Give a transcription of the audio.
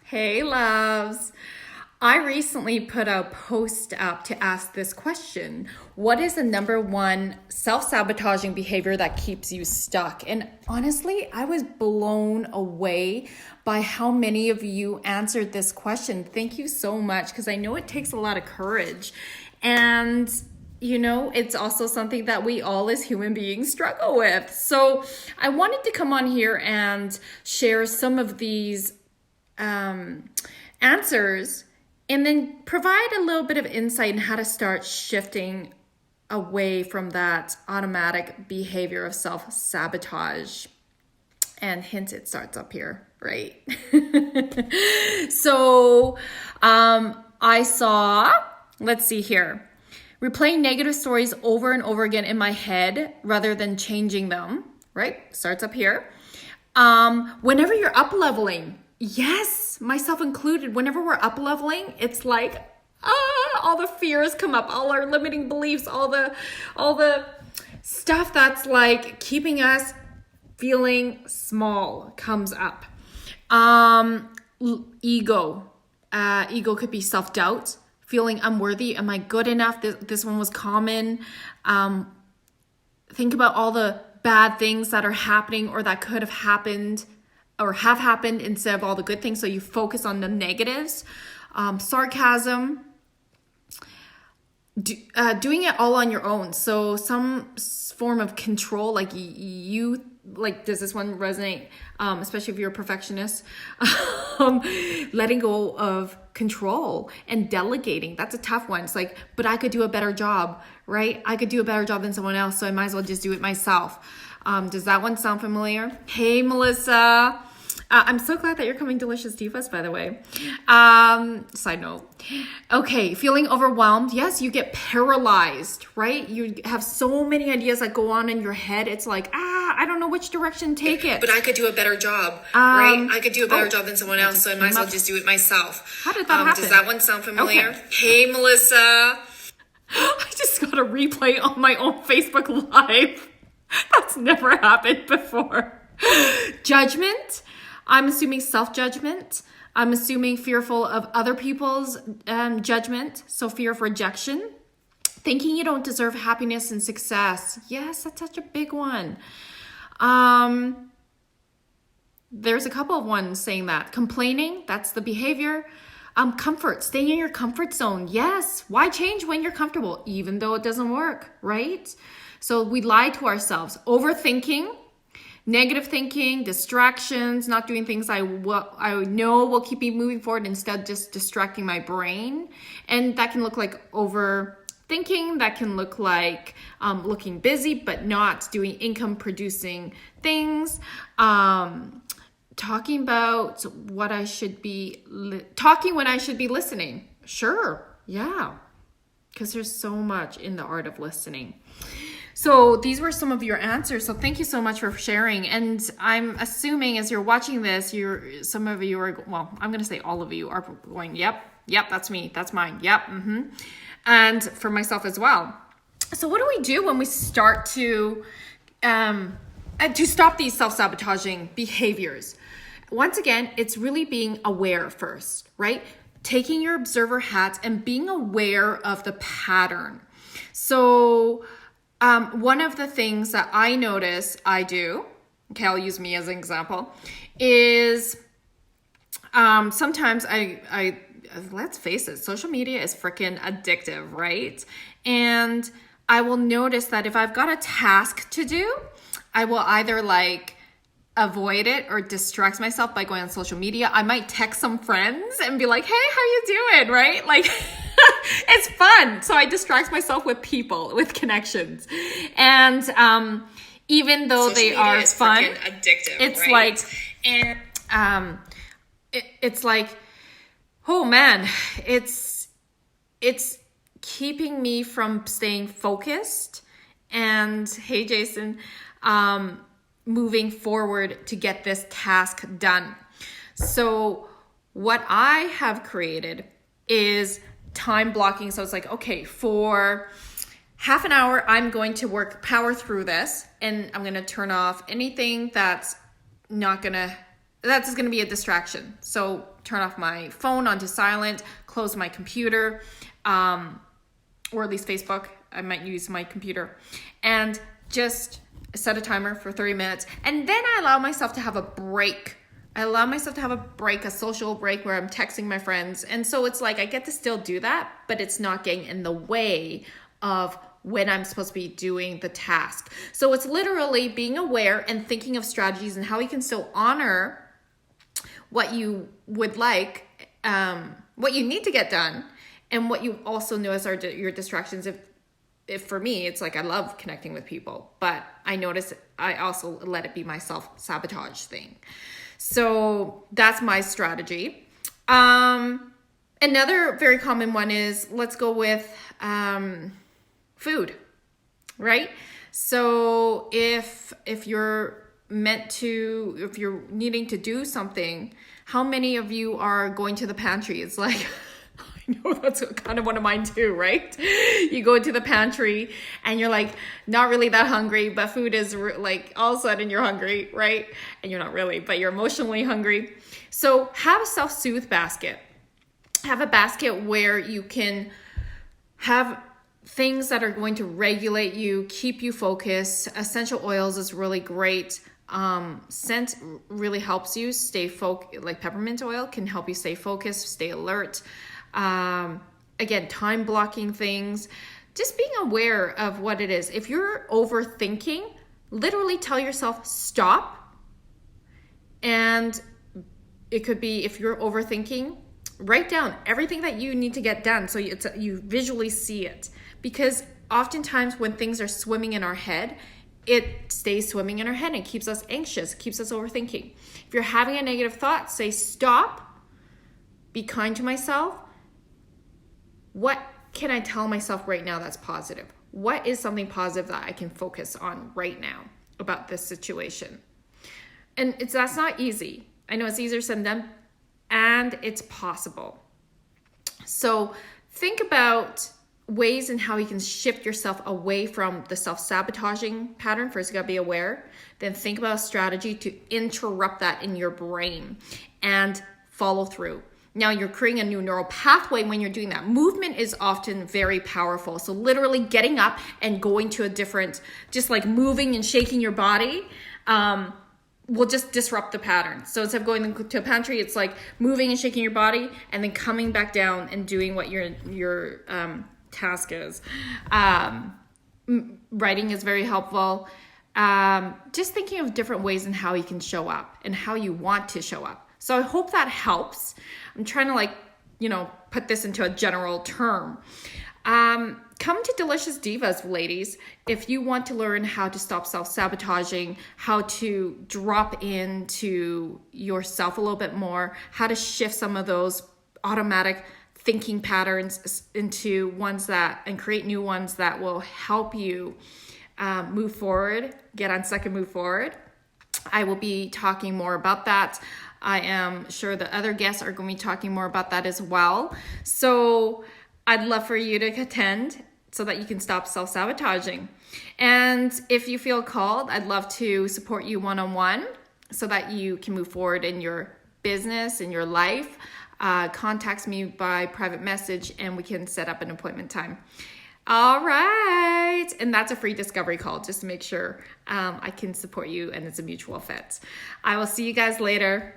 Hey, loves. I recently put a post up to ask this question. What is the number one self-sabotaging behavior that keeps you stuck? And honestly, I was blown away by how many of you answered this question. Thank you so much, because I know it takes a lot of courage. And it's also something that we all as human beings struggle with. So I wanted to come on here and share some of these answers, and then provide a little bit of insight in how to start shifting away from that automatic behavior of self-sabotage. And hint, it starts up here, right? So I saw, let's see here, replaying negative stories over and over again in my head rather than changing them, right? Starts up here. Whenever you're up leveling, yes, myself included, whenever we're up leveling, it's like, all the fears come up, all our limiting beliefs, all the stuff that's like keeping us feeling small comes up. Ego could be self-doubt, feeling unworthy. Am I good enough? This one was common. Think about all the bad things that are happening or that could have happened or have happened instead of all the good things. So you focus on the negatives. Sarcasm, doing it all on your own. So some form of control, like does this one resonate? Especially if you're a perfectionist, letting go of control and delegating. That's a tough one. It's like, but I could do a better job, right? I could do a better job than someone else. So I might as well just do it myself. Does that one sound familiar? Hey, Melissa. I'm so glad that you're coming Delicious Divas, by the way. Side note. Okay, feeling overwhelmed. Yes, you get paralyzed, right? You have so many ideas that go on in your head. It's like, I don't know which direction to take it. But I could do a better job, right? I could do a better job than someone else, so I might as well just do it myself. How did that happen? Does that one sound familiar? Okay. Hey, Melissa. I just got a replay on my own Facebook Live. That's never happened before. Judgment. I'm assuming self-judgment. I'm assuming fearful of other people's judgment. So fear of rejection. Thinking you don't deserve happiness and success. Yes, that's such a big one. There's a couple of ones saying that. Complaining, that's the behavior. Comfort, staying in your comfort zone. Yes, why change when you're comfortable, even though it doesn't work, right? So we lie to ourselves. Overthinking, negative thinking, distractions, not doing things I know will keep me moving forward, instead just distracting my brain. And that can look like overthinking. That can look like looking busy but not doing income producing things. Talking about what I should be talking when I should be listening. Sure, yeah, because there's so much in the art of listening. So these were some of your answers. So thank you so much for sharing. And I'm assuming as you're watching this, some of you are, well, I'm going to say all of you are going, yep, that's me, that's mine, yep, and for myself as well. So what do we do when we start to stop these self-sabotaging behaviors? Once again, it's really being aware first, right? Taking your observer hat and being aware of the pattern. So one of the things that I notice I do, okay, I'll use me as an example, is sometimes I let's face it, social media is freaking addictive, right? And I will notice that if I've got a task to do, I will either avoid it or distract myself by going on social media. I might text some friends and be like, hey, how you doing, right? It's fun. So I distract myself with people, with connections. And even though Social they media are is fun, addictive, it's right? it's like, oh man, it's keeping me from staying focused and, hey Jason, moving forward to get this task done. So what I have created is time blocking. So it's like, okay, for half an hour, I'm going to power through this, and I'm going to turn off anything that's not going to that's going to be a distraction. So turn off my phone onto silent, close my computer, or at least Facebook. I might use my computer, and just set a timer for 30 minutes. And then I allow myself to have a break. A social break where I'm texting my friends. And so it's like I get to still do that, but it's not getting in the way of when I'm supposed to be doing the task. So it's literally being aware and thinking of strategies and how you can still honor what you would like, what you need to get done, and what you also notice are your distractions. If for me, it's like I love connecting with people, but I notice I also let it be my self-sabotage thing. So that's my strategy. Another very common one is, let's go with food, right? So if you're needing to do something, how many of you are going to the pantry? It's like, I know that's kind of one of mine too, right? You go into the pantry and you're like not really that hungry, but food is like all of a sudden you're hungry, right? And you're not really, but you're emotionally hungry. So have a self-soothe basket. Have a basket where you can have things that are going to regulate you, keep you focused. Essential oils is really great. Scent really helps you stay focused. Like peppermint oil can help you stay focused, stay alert. Again, time blocking things, just being aware of what it is. If you're overthinking, literally tell yourself stop. And it could be, if you're overthinking, write down everything that you need to get done so you visually see it. Because oftentimes when things are swimming in our head, it stays swimming in our head and keeps us anxious, keeps us overthinking. If you're having a negative thought, say stop, be kind to myself. What can I tell myself right now that's positive? What is something positive that I can focus on right now about this situation? And that's not easy. I know it's easier said than done, and it's possible. So think about ways and how you can shift yourself away from the self-sabotaging pattern. First, you gotta be aware. Then think about a strategy to interrupt that in your brain and follow through. Now you're creating a new neural pathway when you're doing that. Movement is often very powerful. So literally getting up and going to a different, just like moving and shaking your body, will just disrupt the pattern. So instead of going to a pantry, it's like moving and shaking your body and then coming back down and doing what your task is. Writing is very helpful. Just thinking of different ways and how you can show up and how you want to show up. So I hope that helps. I'm trying to put this into a general term. Come to Delicious Divas, ladies, if you want to learn how to stop self-sabotaging, how to drop into yourself a little bit more, how to shift some of those automatic thinking patterns into ones and create new ones that will help you move forward, get unstuck and move forward. I will be talking more about that. I am sure the other guests are going to be talking more about that as well. So I'd love for you to attend so that you can stop self-sabotaging. And if you feel called, I'd love to support you one-on-one so that you can move forward in your business, in your life. Contact me by private message and we can set up an appointment time. All right. And that's a free discovery call just to make sure I can support you and it's a mutual fit. I will see you guys later.